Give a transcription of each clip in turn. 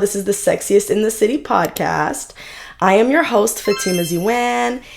This is the Sexiest in the City podcast. I am your host, Fatima.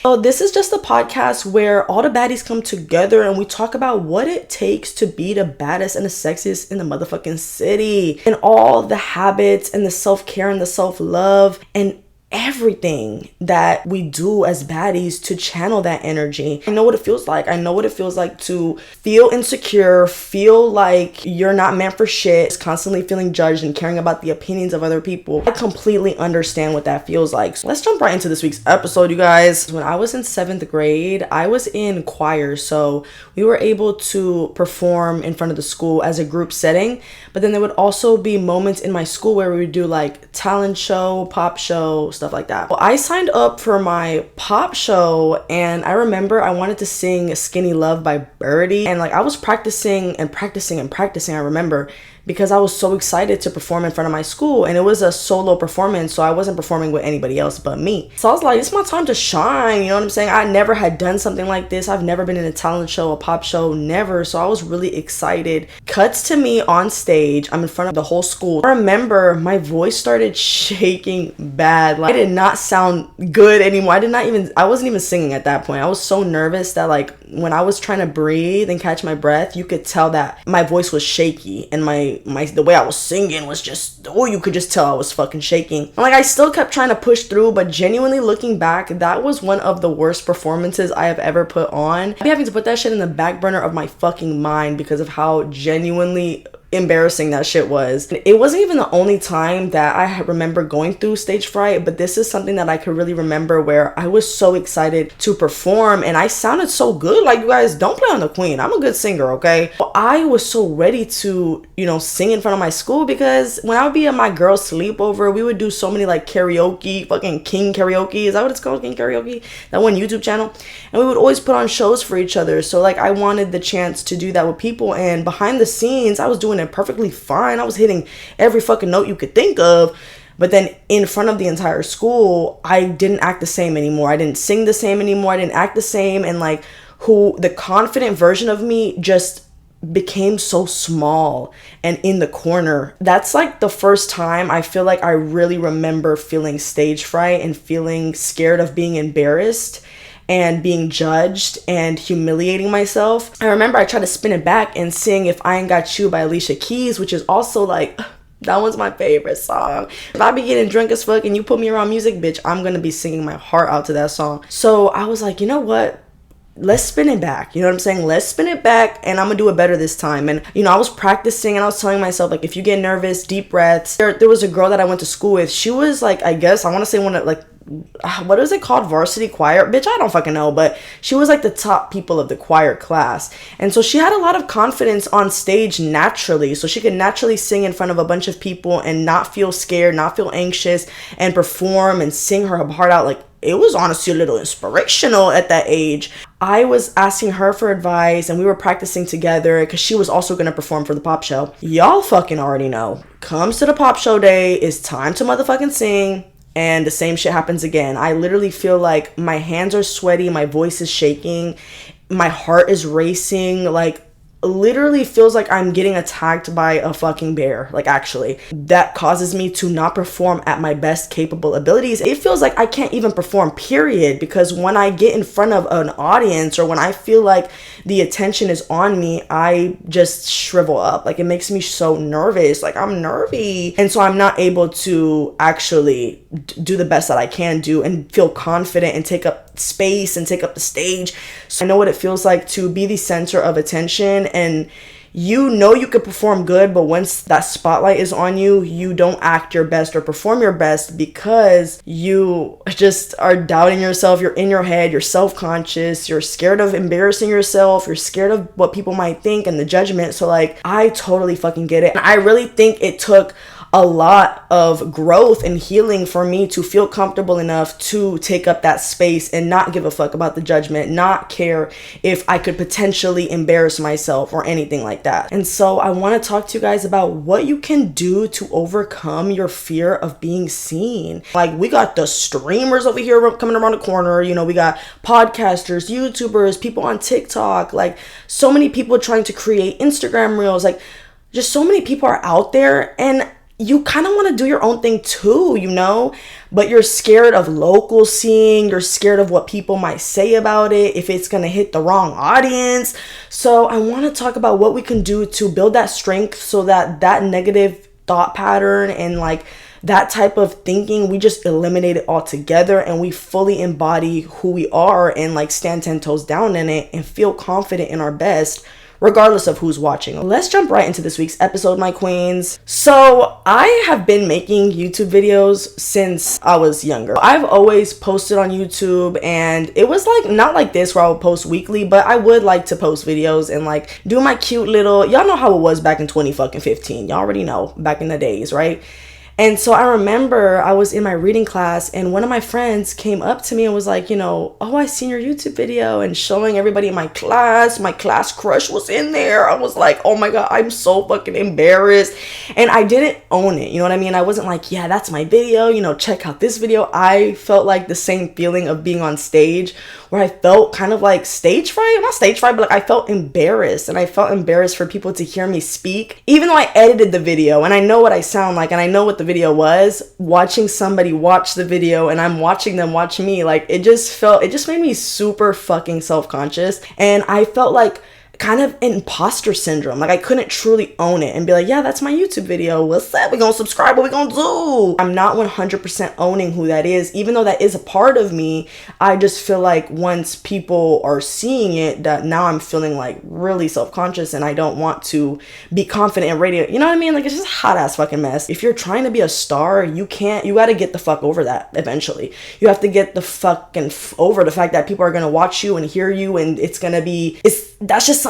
So this is just a podcast where all the baddies come together and we talk about what it takes to be the baddest and the sexiest in the motherfucking city. And all the habits and the self-care and the self-love and everything that we do as baddies to channel that energy. I know what it feels like. I know what it feels like to feel insecure, feel like you're not meant for shit, constantly feeling judged and caring about the opinions of other people. I completely understand what that feels like. So let's jump right into this week's episode, you guys. When I was in 7th grade, I was in choir, so we were able to perform in front of the school as a group setting, but then there would also be moments in my school where we would do like talent show, pop show, stuff like that. Well, I signed up for my pop show and I remember I wanted to sing Skinny Love by Birdie, and like I was practicing, I remember, because I was so excited to perform in front of my school, and it was a solo performance, so I wasn't performing with anybody else but me. So I was like, it's my time to shine, you know what I'm saying? I never had done something like this. I've never been in a talent show, a pop show, never. So I was really excited. Cuts to me on stage. I'm in front of the whole school. I remember my voice started shaking bad. Like I did not sound good anymore. I wasn't even singing at that point. I was so nervous that like when I was trying to breathe and catch my breath, you could tell that my voice was shaky, and the way I was singing was just, you could just tell I was fucking shaking. And like I still kept trying to push through, but genuinely looking back, that was one of the worst performances I have ever put on. I'd be having to put that shit in the back burner of my fucking mind because of how genuinely embarrassing that shit was. And it wasn't even the only time that I remember going through stage fright, but this is something that I could really remember where I was so excited to perform and I sounded so good. Like, you guys, don't play on the queen. I'm a good singer, okay? But I was so ready to, sing in front of my school, because when I would be at my girl's sleepover, we would do so many like karaoke, fucking King Karaoke. Is that what it's called? King Karaoke? That one YouTube channel. And we would always put on shows for each other. So like I wanted the chance to do that with people, and behind the scenes, I was doing it perfectly fine. I was hitting every fucking note you could think of. But then in front of the entire school, I didn't act the same anymore. I didn't sing the same anymore. I didn't act the same. And like the confident version of me just became so small and in the corner. That's like the first time I feel like I really remember feeling stage fright and feeling scared of being embarrassed and being judged and humiliating myself. I remember I tried to spin it back and sing If I Ain't Got You by Alicia Keys, which is also like, that one's my favorite song. If I be getting drunk as fuck and you put me around music, bitch, I'm gonna be singing my heart out to that song. So I was like, you know what? Let's spin it back. You know what I'm saying? Let's spin it back and I'm gonna do it better this time. And I was practicing and I was telling myself, like, if you get nervous, deep breaths. There was a girl that I went to school with. She was like, I guess I want to say one of like, what is it called? Varsity choir? Bitch, I don't fucking know. But she was like the top people of the choir class. And so she had a lot of confidence on stage naturally. So she could naturally sing in front of a bunch of people and not feel scared, not feel anxious, and perform and sing her heart out. Like, it was honestly a little inspirational at that age. I was asking her for advice and we were practicing together because she was also going to perform for the pop show. Y'all fucking already know. Comes to the pop show day, it's time to motherfucking sing. And the same shit happens again. I literally feel like my hands are sweaty, my voice is shaking, my heart is racing, like literally feels like I'm getting attacked by a fucking bear. Like, actually, that causes me to not perform at my best capable abilities. It feels like I can't even perform, period, because when I get in front of an audience or when I feel like the attention is on me, I just shrivel up. Like, it makes me so nervous. Like, I'm nervy. And so I'm not able to actually do the best that I can do and feel confident and take up space and take up the stage. So I know what it feels like to be the center of attention, and you could perform good, but once that spotlight is on you, you don't act your best or perform your best because you just are doubting yourself. You're in your head, you're self-conscious, you're scared of embarrassing yourself, you're scared of what people might think and the judgment. So like, I totally fucking get it. And I really think it took a lot of growth and healing for me to feel comfortable enough to take up that space and not give a fuck about the judgment, not care if I could potentially embarrass myself or anything like that. And so I want to talk to you guys about what you can do to overcome your fear of being seen. Like, we got the streamers over here coming around the corner, we got podcasters, YouTubers, people on TikTok, like so many people trying to create Instagram reels, like just so many people are out there. And you kind of want to do your own thing too, you know, but you're scared of local seeing, you're scared of what people might say about it, if it's going to hit the wrong audience. So I want to talk about what we can do to build that strength so that that negative thought pattern and like that type of thinking, we just eliminate it altogether and we fully embody who we are and like stand 10 toes down in it and feel confident in our best, regardless of who's watching. Let's jump right into this week's episode, my queens. So I have been making YouTube videos since I was younger. I've always posted on YouTube, and it was like not like this where I would post weekly, but I would like to post videos and like do my cute little, y'all know how it was back in 2015. Y'all already know back in the days, right? And so I remember I was in my reading class and one of my friends came up to me and was like, you know, oh, I seen your YouTube video, and showing everybody in my class crush was in there. I was like, oh my God, I'm so fucking embarrassed. And I didn't own it. You know what I mean? I wasn't like, yeah, that's my video, you know, check out this video. I felt like the same feeling of being on stage where I felt kind of like stage fright, not stage fright, but like I felt embarrassed, and I felt embarrassed for people to hear me speak, even though I edited the video and I know what I sound like and I know what the video was. Watching somebody watch the video and I'm watching them watch me, like it just made me super fucking self-conscious, and I felt like kind of imposter syndrome. Like I couldn't truly own it and be like, yeah, that's my YouTube video. What's up? We gonna subscribe? What we gonna do? I'm not 100% owning who that is, even though that is a part of me. I just feel like once people are seeing it, that now I'm feeling like really self-conscious and I don't want to be confident in radio. You know what I mean? Like it's just a hot ass fucking mess. If you're trying to be a star, you gotta get the fuck over that eventually. You have to get the fucking over the fact that people are gonna watch you and hear you, and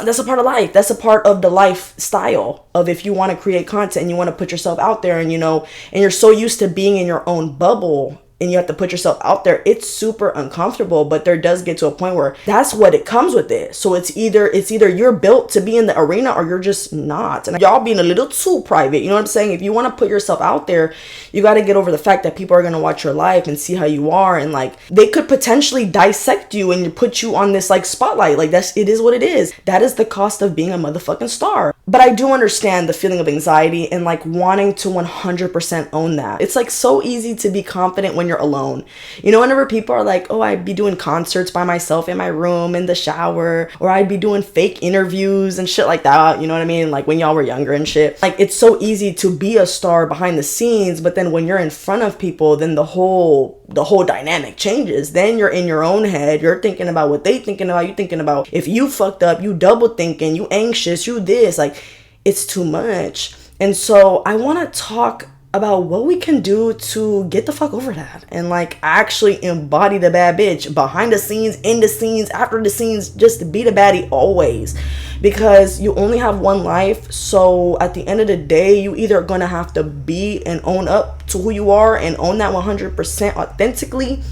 that's a part of life. That's a part of the lifestyle of if you want to create content and you want to put yourself out there, and you know, and you're so used to being in your own bubble and you have to put yourself out there, it's super uncomfortable. But there does get to a point where that's what it comes with it. So it's either you're built to be in the arena or you're just not. And y'all being a little too private, you know what I'm saying? If you want to put yourself out there, you got to get over the fact that people are going to watch your life and see how you are, and like they could potentially dissect you and put you on this like spotlight. Like it is what it is. That is the cost of being a motherfucking star. But I do understand the feeling of anxiety and like wanting to 100% own that. It's like so easy to be confident when you're alone. You know, whenever people are like, oh, I'd be doing concerts by myself in my room in the shower, or I'd be doing fake interviews and shit like that, you know what I mean? Like when y'all were younger and shit. Like it's so easy to be a star behind the scenes, but then when you're in front of people, then the whole dynamic changes. Then you're in your own head, you're thinking about what they thinking about, you thinking about if you fucked up, you double thinking, you anxious, you this, like it's too much. And so I want to talk about what we can do to get the fuck over that and like actually embody the bad bitch behind the scenes, in the scenes, after the scenes, just to be the baddie always, because you only have one life. So at the end of the day, you either gonna have to be and own up to who you are and own that 100% authentically,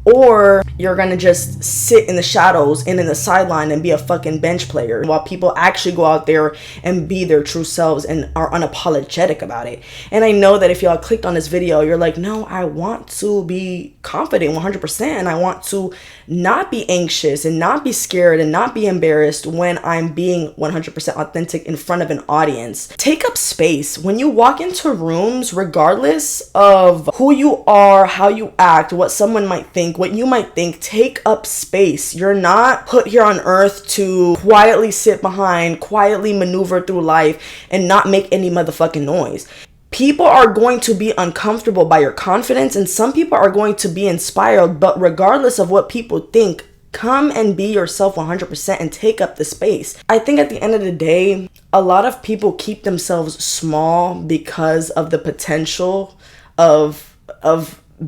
or you're gonna just sit in the shadows and in the sideline and be a fucking bench player while people actually go out there and be their true selves and are unapologetic about it. And I know that if y'all clicked on this video, you're like, no, I want to be confident 100%, and I want to not be anxious and not be scared and not be embarrassed when I'm being 100% authentic in front of an audience. Take up space. When you walk into rooms, regardless of who you are, how you act, what someone might think, what you might think, take up space. You're not put here on earth to quietly sit behind, quietly maneuver through life and not make any motherfucking noise. People are going to be uncomfortable by your confidence, and some people are going to be inspired, but regardless of what people think, come and be yourself 100% and take up the space. I think at the end of the day, a lot of people keep themselves small because of the potential of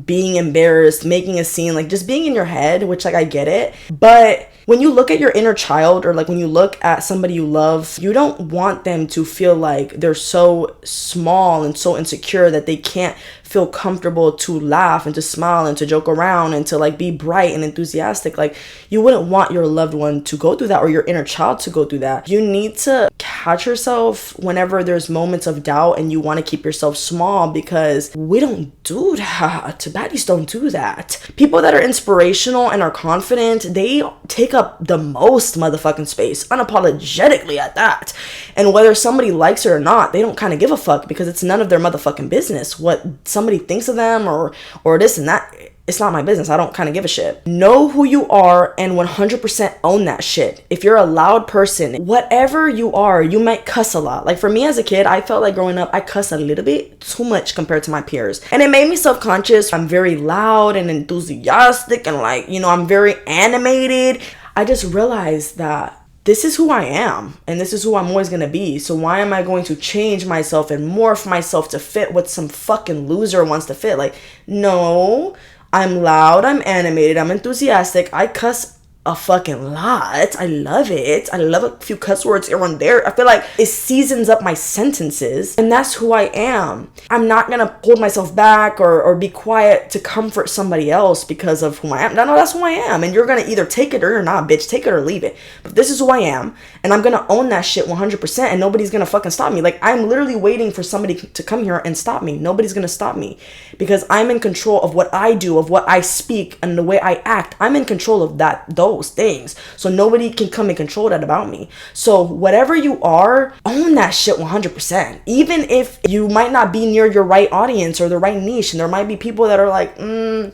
being embarrassed, making a scene, like just being in your head, which like I get it. But when you look at your inner child, or like when you look at somebody you love, you don't want them to feel like they're so small and so insecure that they can't feel comfortable to laugh and to smile and to joke around and to like be bright and enthusiastic. Like you wouldn't want your loved one to go through that, or your inner child to go through that. You need to catch yourself whenever there's moments of doubt and you want to keep yourself small, because we don't do that. Baddies don't do that. People that are inspirational and are confident, they take up the most motherfucking space, unapologetically at that. And whether somebody likes it or not, they don't kind of give a fuck, because it's none of their motherfucking business what somebody thinks of them or this and that. It's not my business. I don't kind of give a shit. Know who you are and 100% own that shit. If you're a loud person, whatever you are, you might cuss a lot. Like for me as a kid, I felt like growing up, I cuss a little bit too much compared to my peers. And it made me self-conscious. I'm very loud and enthusiastic and like, you know, I'm very animated. I just realized that this is who I am and this is who I'm always gonna be. So why am I going to change myself and morph myself to fit what some fucking loser wants to fit? Like, no. I'm loud, I'm animated, I'm enthusiastic, I cuss a fucking lot. I love it. I love a few cuss words here and there. I feel like it seasons up my sentences, and that's who I am. I'm not gonna hold myself back or be quiet to comfort somebody else because of who I am. No, that's who I am, and you're gonna either take it or you're not, bitch. Take it or leave it. But this is who I am, and I'm gonna own that shit 100%, and nobody's gonna fucking stop me. Like, I'm literally waiting for somebody to come here and stop me. Nobody's gonna stop me because I'm in control of what I do, of what I speak, and the way I act. I'm in control of those things. So nobody can come and control that about me. So whatever you are, own that shit 100%. Even if you might not be near your right audience or the right niche, and there might be people that are like,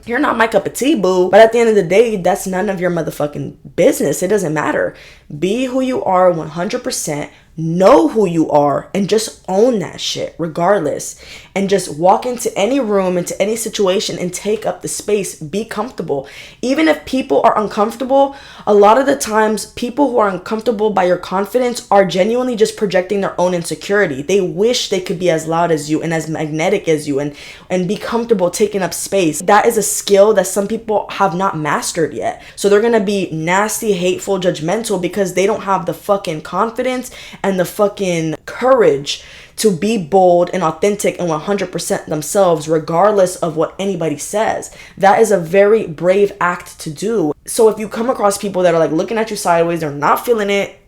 you're not my cup of tea, boo. But at the end of the day, that's none of your motherfucking business. It doesn't matter. Be who you are 100%. Know who you are and just own that shit regardless, and just walk into any room, into any situation, and take up the space. Be comfortable. Even if people are uncomfortable, a lot of the times people who are uncomfortable by your confidence are genuinely just projecting their own insecurity. They wish they could be as loud as you and as magnetic as you and be comfortable taking up space. That is a skill that some people have not mastered yet. So they're gonna be nasty, hateful, judgmental because they don't have the fucking confidence and the fucking courage to be bold and authentic and 100% themselves regardless of what anybody says. That is a very brave act to do. So if you come across people that are like looking at you sideways, they're not feeling it,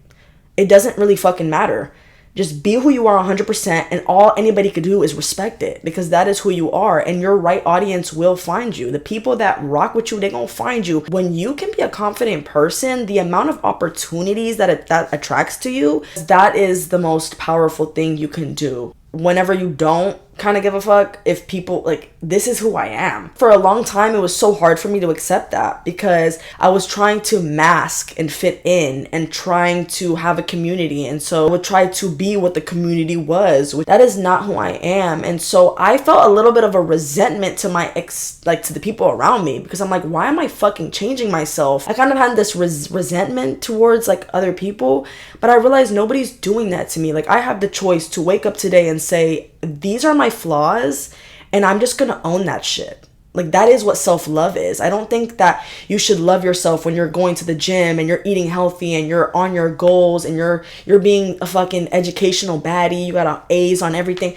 it doesn't really fucking matter. Just be who you are 100%, and all anybody could do is respect it, because that is who you are, and your right audience will find you. The people that rock with you, they're gonna find you. When you can be a confident person, the amount of opportunities that attracts to you, that is the most powerful thing you can do. Whenever you don't kind of give a fuck if people, like, this is who I am. For a long time, it was so hard for me to accept that because I was trying to mask and fit in and trying to have a community. And so I would try to be what the community was. That is not who I am. And so I felt a little bit of a resentment to to the people around me, because I'm like, why am I fucking changing myself? I kind of had this resentment towards like other people, but I realized nobody's doing that to me. Like, I have the choice to wake up today and say, these are my flaws, and I'm just gonna own that shit. Like, that is what self-love is. I don't think that you should love yourself when you're going to the gym and you're eating healthy and you're on your goals and you're being a fucking educational baddie, you got A's on everything.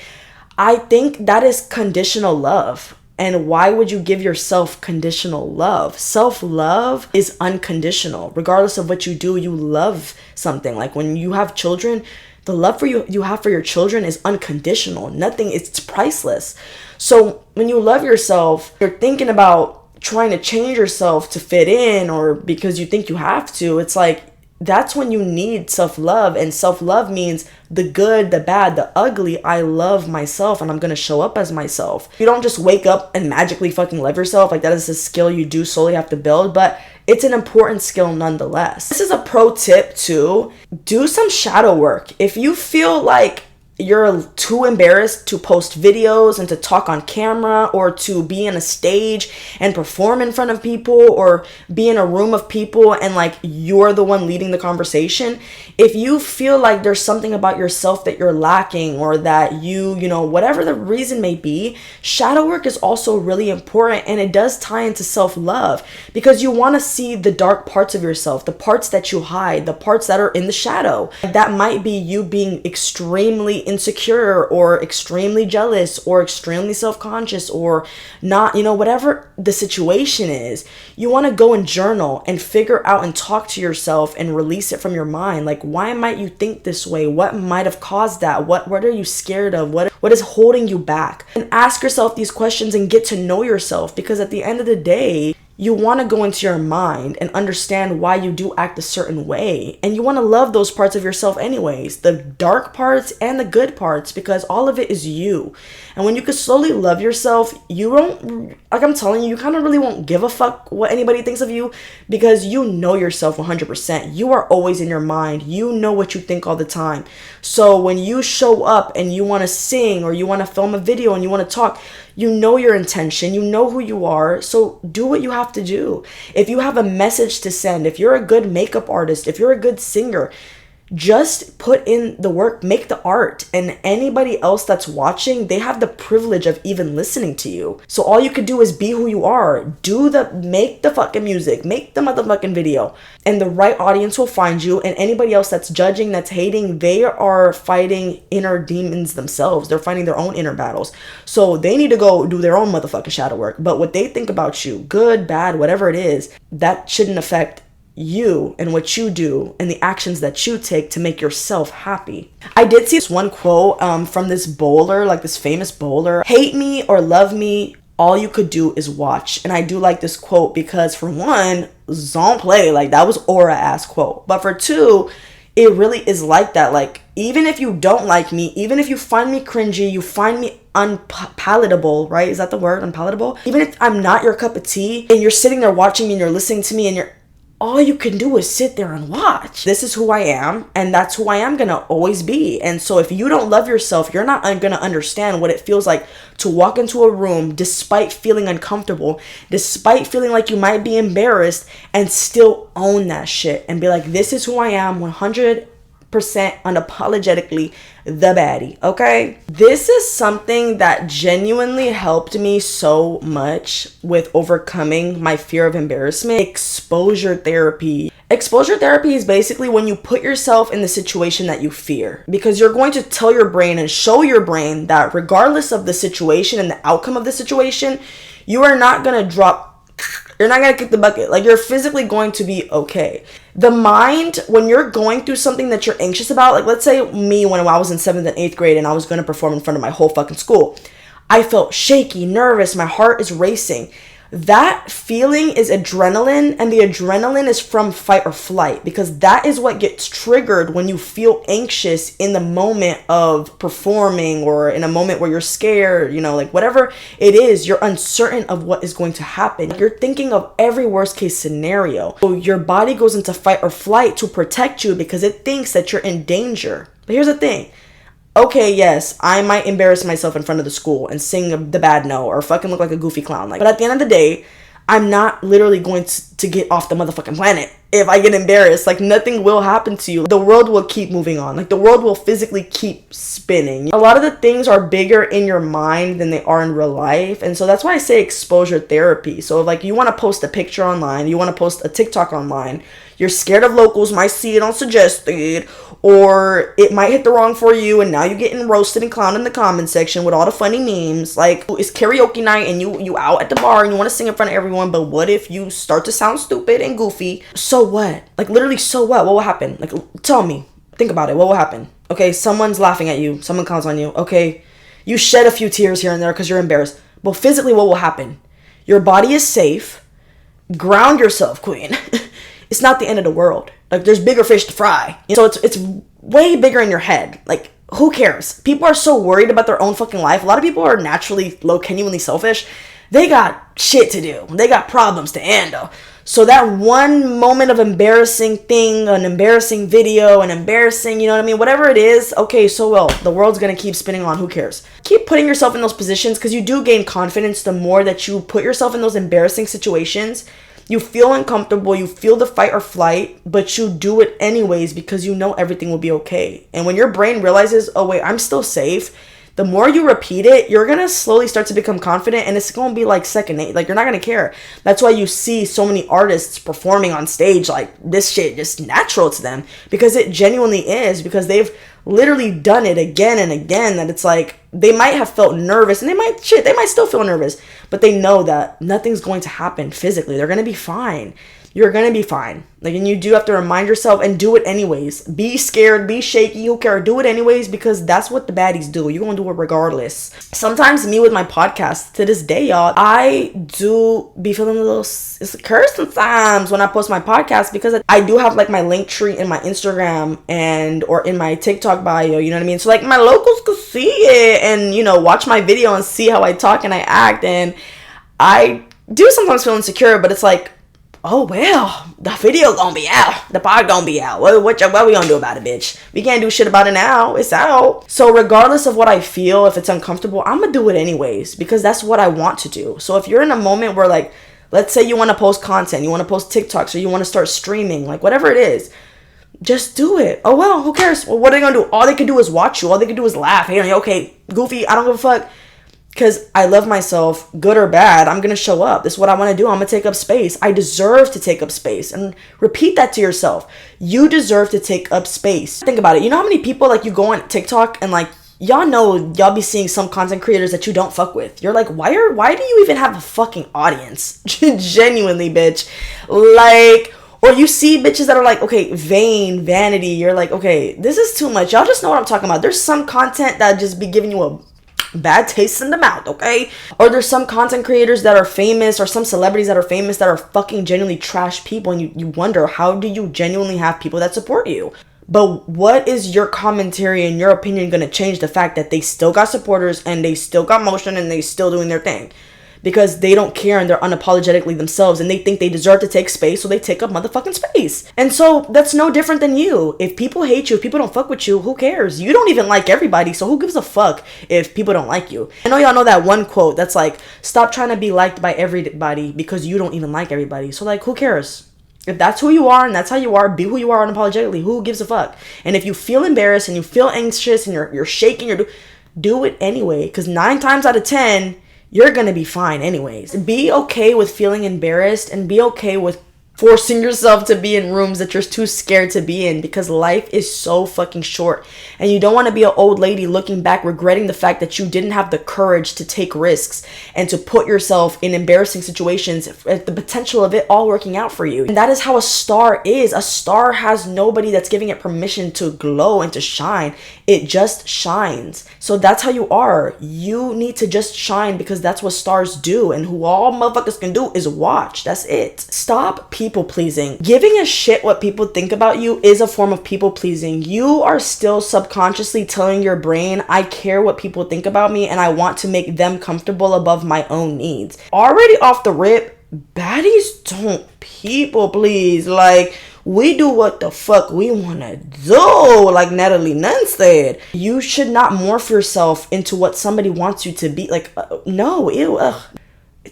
I think that is conditional love. And why would you give yourself conditional love? Self-love is unconditional. Regardless of what you do, you love something. Like when you have children, the love for you have for your children is unconditional. Nothing, it's priceless. So when you love yourself, you're thinking about trying to change yourself to fit in or because you think you have to. It's like, that's when you need self-love. And self-love means the good, the bad, the ugly. I love myself and I'm going to show up as myself. You don't just wake up and magically fucking love yourself. Like, that is a skill you do solely have to build, but it's an important skill nonetheless. This is a pro tip too. Do some shadow work. If you feel like you're too embarrassed to post videos and to talk on camera or to be in a stage and perform in front of people or be in a room of people and like you're the one leading the conversation, if you feel like there's something about yourself that you're lacking or that you know, whatever the reason may be, shadow work is also really important, and it does tie into self-love because you want to see the dark parts of yourself, the parts that you hide, the parts that are in the shadow. That might be you being extremely insecure or extremely jealous or extremely self-conscious or not, whatever the situation is, you want to go and journal and figure out and talk to yourself and release it from your mind. Like, why might you think this way? What might have caused that? What are you scared of? What is holding you back? And ask yourself these questions and get to know yourself, because at the end of the day, you want to go into your mind and understand why you do act a certain way. And you want to love those parts of yourself anyways, the dark parts and the good parts, because all of it is you. And when you can slowly love yourself, you won't, like I'm telling you, you kind of really won't give a fuck what anybody thinks of you, because you know yourself 100%. You are always in your mind. You know what you think all the time. So when you show up and you want to sing or you want to film a video and you want to talk, you know your intention, you know who you are, so do what you have to do. If you have a message to send, if you're a good makeup artist, if you're a good singer, just put in the work, make the art, and anybody else that's watching, they have the privilege of even listening to you. So all you could do is be who you are. Make the fucking music, make the motherfucking video, and the right audience will find you. And anybody else that's judging, that's hating, they are fighting inner demons themselves. They're fighting their own inner battles. So they need to go do their own motherfucking shadow work. But what they think about you, good, bad, whatever it is, that shouldn't affect you and what you do and the actions that you take to make yourself happy. I did see this one quote from this bowler, like this famous bowler: hate me or love me, all you could do is watch. And I do like this quote because, for one, don't play, like that was aura ass quote. But for two, it really is like that. Like, even if you don't like me, even if you find me cringy, you find me unpalatable, right? Is that the word? Unpalatable? Even if I'm not your cup of tea and you're sitting there watching me and you're listening to me and all you can do is sit there and watch. This is who I am, and that's who I am gonna always be. And so if you don't love yourself, you're not gonna understand what it feels like to walk into a room despite feeling uncomfortable, despite feeling like you might be embarrassed, and still own that shit and be like, this is who I am 100% unapologetically, the baddie. Okay, this is something that genuinely helped me so much with overcoming my fear of embarrassment. Exposure therapy. Exposure therapy is basically when you put yourself in the situation that you fear, because you're going to tell your brain and show your brain that regardless of the situation and the outcome of the situation, you are not going to you're not going to kick the bucket. Like, you're physically going to be okay. The mind, when you're going through something that you're anxious about, like let's say me when I was in 7th and 8th grade and I was going to perform in front of my whole fucking school, I felt shaky, nervous, my heart is racing. That feeling is adrenaline, and the adrenaline is from fight or flight, because that is what gets triggered when you feel anxious in the moment of performing or in a moment where you're scared, like whatever it is, you're uncertain of what is going to happen. You're thinking of every worst case scenario. So your body goes into fight or flight to protect you because it thinks that you're in danger. But here's the thing. Okay, yes, I might embarrass myself in front of the school and sing the bad note or fucking look like a goofy clown. But at the end of the day, I'm not literally going to get off the motherfucking planet if I get embarrassed. Like, nothing will happen to you. The world will keep moving on. Like, the world will physically keep spinning. A lot of the things are bigger in your mind than they are in real life. And so that's why I say exposure therapy. So like, you want to post a picture online, you want to post a TikTok online, you're scared of locals might see it on suggested, or it might hit the wrong for you, and now you're getting roasted and clowned in the comment section with all the funny memes. Like, it's karaoke night and you out at the bar and you want to sing in front of everyone, but what if you start to sound stupid and goofy? So what? Like, literally, so what? What will happen? Like, tell me. Think about it. What will happen? Okay, someone's laughing at you. Someone counts on you. Okay, you shed a few tears here and there because you're embarrassed. But physically, what will happen? Your body is safe. Ground yourself, queen. It's not the end of the world. Like, there's bigger fish to fry. So it's way bigger in your head. Like, who cares? People are so worried about their own fucking life. A lot of people are naturally genuinely selfish. They got shit to do. They got problems to handle. So that one moment of embarrassing thing, an embarrassing video, an embarrassing, whatever it is, okay, so well, the world's gonna keep spinning on. Who cares? Keep putting yourself in those positions, because you do gain confidence the more that you put yourself in those embarrassing situations. You feel uncomfortable, you feel the fight or flight, but you do it anyways because you know everything will be okay. And when your brain realizes, oh wait, I'm still safe, the more you repeat it, you're going to slowly start to become confident, and it's going to be like second nature. Like, you're not going to care. That's why you see so many artists performing on stage like this shit just natural to them, because it genuinely is, because they've literally done it again and again, that it's like they might have felt nervous, and they might still feel nervous, but they know that nothing's going to happen physically. They're going to be fine. You're going to be fine. Like, and you do have to remind yourself and do it anyways. Be scared, be shaky, who cares? Do it anyways, because that's what the baddies do. You're going to do it regardless. Sometimes me with my podcast, to this day, y'all, I do be feeling a little insecure sometimes when I post my podcast, because I do have like my link tree in my Instagram or in my TikTok bio, you know what I mean? So like my locals could see it and, you know, watch my video and see how I talk and I act. And I do sometimes feel insecure, but it's like, oh, well, the video gonna be out. The pod gonna be out. What we gonna do about it, bitch? We can't do shit about it now. It's out. So regardless of what I feel, if it's uncomfortable, I'm gonna do it anyways, because that's what I want to do. So if you're in a moment where, like, let's say you want to post content, you want to post TikToks, or you want to start streaming, like whatever it is, just do it. Oh, well, who cares? Well, what are they gonna do? All they can do is watch you. All they can do is laugh. Hey, okay, goofy, I don't give a fuck. Because I love myself, good or bad, I'm going to show up. This is what I want to do. I'm going to take up space. I deserve to take up space. And repeat that to yourself. You deserve to take up space. Think about it. You know how many people, like, you go on TikTok and, like, y'all be seeing some content creators that you don't fuck with. You're like, why do you even have a fucking audience? Genuinely, bitch. Like, or you see bitches that are like, okay, vanity. You're like, okay, this is too much. Y'all just know what I'm talking about. There's some content that just be giving you a bad taste in the mouth, okay? Or there's some content creators that are famous, or some celebrities that are famous that are fucking genuinely trash people, and you wonder, how do you genuinely have people that support you? But what is your commentary and your opinion going to change the fact that they still got supporters and they still got motion and they still doing their thing? Because they don't care and they're unapologetically themselves, and they think they deserve to take space, so they take up motherfucking space. And so that's no different than you. If people hate you, if people don't fuck with you, who cares? You don't even like everybody, so who gives a fuck if people don't like you? I know y'all know that one quote that's like, stop trying to be liked by everybody because you don't even like everybody. So like, who cares? If that's who you are and that's how you are, be who you are unapologetically. Who gives a fuck? And if you feel embarrassed and you feel anxious and you're shaking, do it anyway. Because 9 times out of 10, you're going to be fine anyways. Be okay with feeling embarrassed, and be okay with forcing yourself to be in rooms that you're too scared to be in, because life is so fucking short, and you don't want to be an old lady looking back regretting the fact that you didn't have the courage to take risks and to put yourself in embarrassing situations at the potential of it all working out for you. And that is how a star is. A star has nobody that's giving it permission to glow and to shine. It just shines. So that's how you are. You need to just shine, because that's what stars do, and who all motherfuckers can do is watch. That's it. Stop people pleasing. Giving a shit what people think about you is a form of people pleasing. You are still subconsciously telling your brain, I care what people think about me and I want to make them comfortable above my own needs. Already off the rip, baddies don't people please. Like, we do what the fuck we want to do, like Natalie Nunn said. You should not morph yourself into what somebody wants you to be. Like, no, ew, ugh.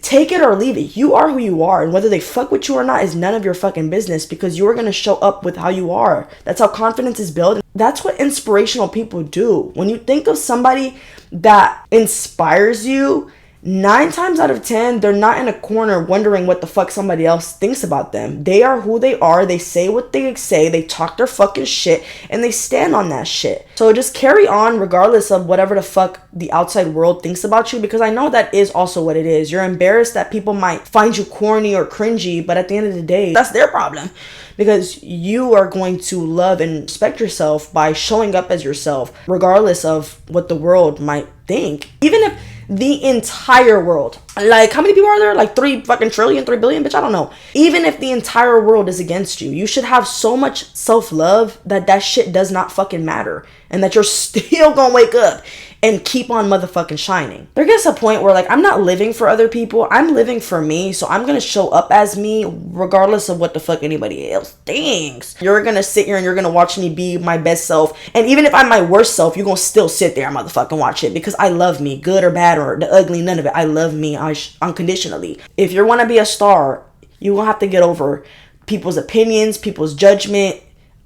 Take it or leave it. You are who you are, and whether they fuck with you or not is none of your fucking business, because you're going to show up with how you are. That's how confidence is built. That's what inspirational people do. When you think of somebody that inspires you, 9 times out of 10, they're not in a corner wondering what the fuck somebody else thinks about them. They are who they are. They say what they say. They talk their fucking shit, and they stand on that shit. So just carry on regardless of whatever the fuck the outside world thinks about you, because I know that is also what it is. You're embarrassed that people might find you corny or cringy, but at the end of the day, that's their problem, because you are going to love and respect yourself by showing up as yourself, regardless of what the world might think. Even if the entire world, like, how many people are there? Like 3 fucking trillion, 3 billion, bitch, I don't know. Even if the entire world is against you, you should have so much self-love that shit does not fucking matter, and that you're still gonna wake up and keep on motherfucking shining. There gets a point where, like, I'm not living for other people, I'm living for me, so I'm gonna show up as me regardless of what the fuck anybody else thinks. You're gonna sit here and you're gonna watch me be my best self, and even if I'm my worst self, you're gonna still sit there and motherfucking watch it, because I love me, good or bad or the ugly, none of it. I love me unconditionally. If you want to be a star, you will have to get over people's opinions, people's judgment,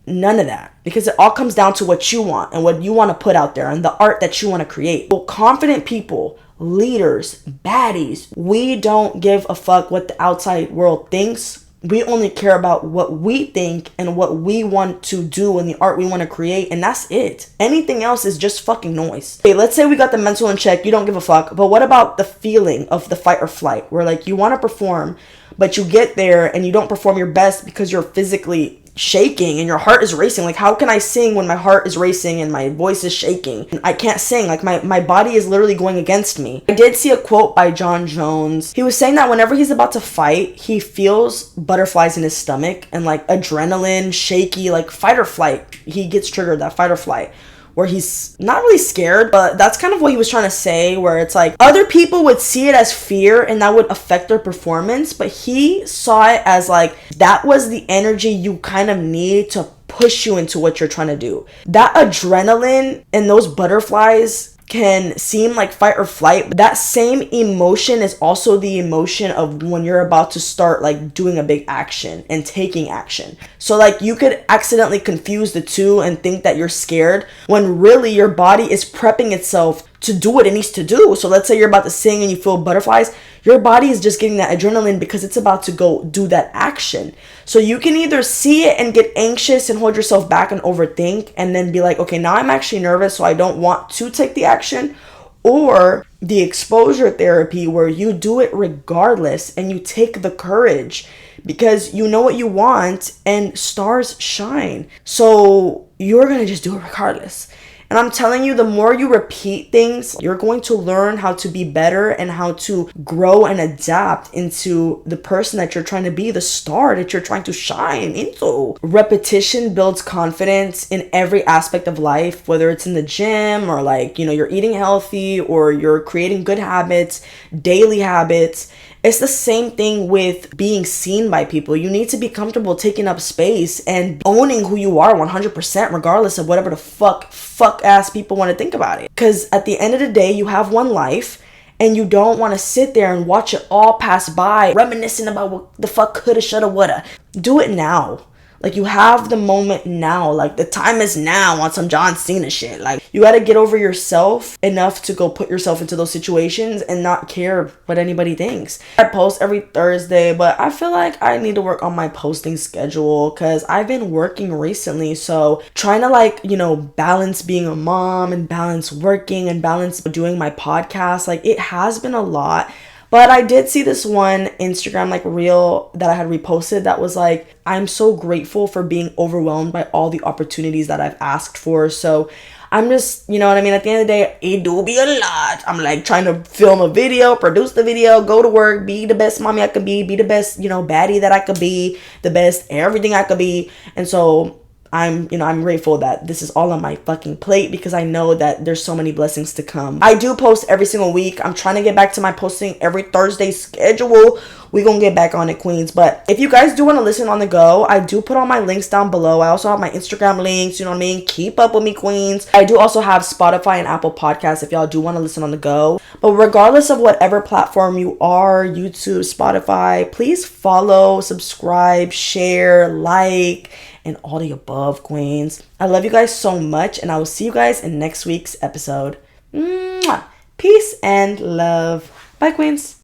none of that, because it all comes down to what you want and what you want to put out there and the art that you want to create. Well, confident people, leaders, baddies, we don't give a fuck what the outside world thinks. we only care about what we think and what we want to do and the art we want to create, and that's it. Anything else is just fucking noise. Okay, let's say we got the mental in check, you don't give a fuck, but what about the feeling of the fight or flight, where like you want to perform, but you get there and you don't perform your best because you're physically shaking and your heart is racing? Like, how can I sing when my heart is racing and my voice is shaking? I can't sing. Like, my body is literally going against me. I did see a quote by John Jones. He was saying that whenever he's about to fight, he feels butterflies in his stomach and like adrenaline, shaky, like fight or flight. He gets triggered, that fight or flight, where he's not really scared, but that's kind of what he was trying to say, where it's like other people would see it as fear and that would affect their performance, but he saw it as like that was the energy you kind of need to push you into what you're trying to do. That adrenaline and those butterflies can seem like fight or flight, but that same emotion is also the emotion of when you're about to start like doing a big action and taking action. So like you could accidentally confuse the two and think that you're scared when really your body is prepping itself to do what it needs to do. So let's say you're about to sing and you feel butterflies, your body is just getting that adrenaline because it's about to go do that action. So you can either see it and get anxious and hold yourself back and overthink and then be like, okay, now I'm actually nervous, so I don't want to take the action. Or the exposure therapy, where you do it regardless and you take the courage because you know what you want and stars shine. So you're going to just do it regardless. And I'm telling you, the more you repeat things, you're going to learn how to be better and how to grow and adapt into the person that you're trying to be, the star that you're trying to shine into. Repetition builds confidence in every aspect of life, whether it's in the gym or like, you know, you're eating healthy or you're creating good habits, daily habits. It's the same thing with being seen by people. You need to be comfortable taking up space and owning who you are 100%, regardless of whatever the fuck ass people want to think about it. Because at the end of the day, you have one life and you don't want to sit there and watch it all pass by, reminiscing about what the fuck coulda, shoulda, woulda. Do it now. Like, you have the moment now. Like, the time is now on some John Cena shit. Like, you got to get over yourself enough to go put yourself into those situations and not care what anybody thinks. I post every Thursday, but I feel like I need to work on my posting schedule because I've been working recently. So trying to like, you know, balance being a mom and balance working and balance doing my podcast, like it has been a lot. But I did see this one Instagram like reel that I had reposted that was like, I'm so grateful for being overwhelmed by all the opportunities that I've asked for. So I'm just, you know what I mean? At the end of the day, it do be a lot. I'm like trying to film a video, produce the video, go to work, be the best mommy I could be the best, you know, baddie that I could be, the best everything I could be. And so I'm grateful that this is all on my fucking plate because I know that there's so many blessings to come. I do post every single week. I'm trying to get back to my posting every Thursday schedule. We gonna get back on it, queens. But if you guys do want to listen on the go, I do put all my links down below. I also have my Instagram links, you know what I mean? Keep up with me, queens. I do also have Spotify and Apple Podcasts if y'all do want to listen on the go. But regardless of whatever platform you are, YouTube, Spotify, please follow, subscribe, share, like, and all the above, queens. I love you guys so much, and I will see you guys in next week's episode. Mwah! Peace and love. Bye, queens.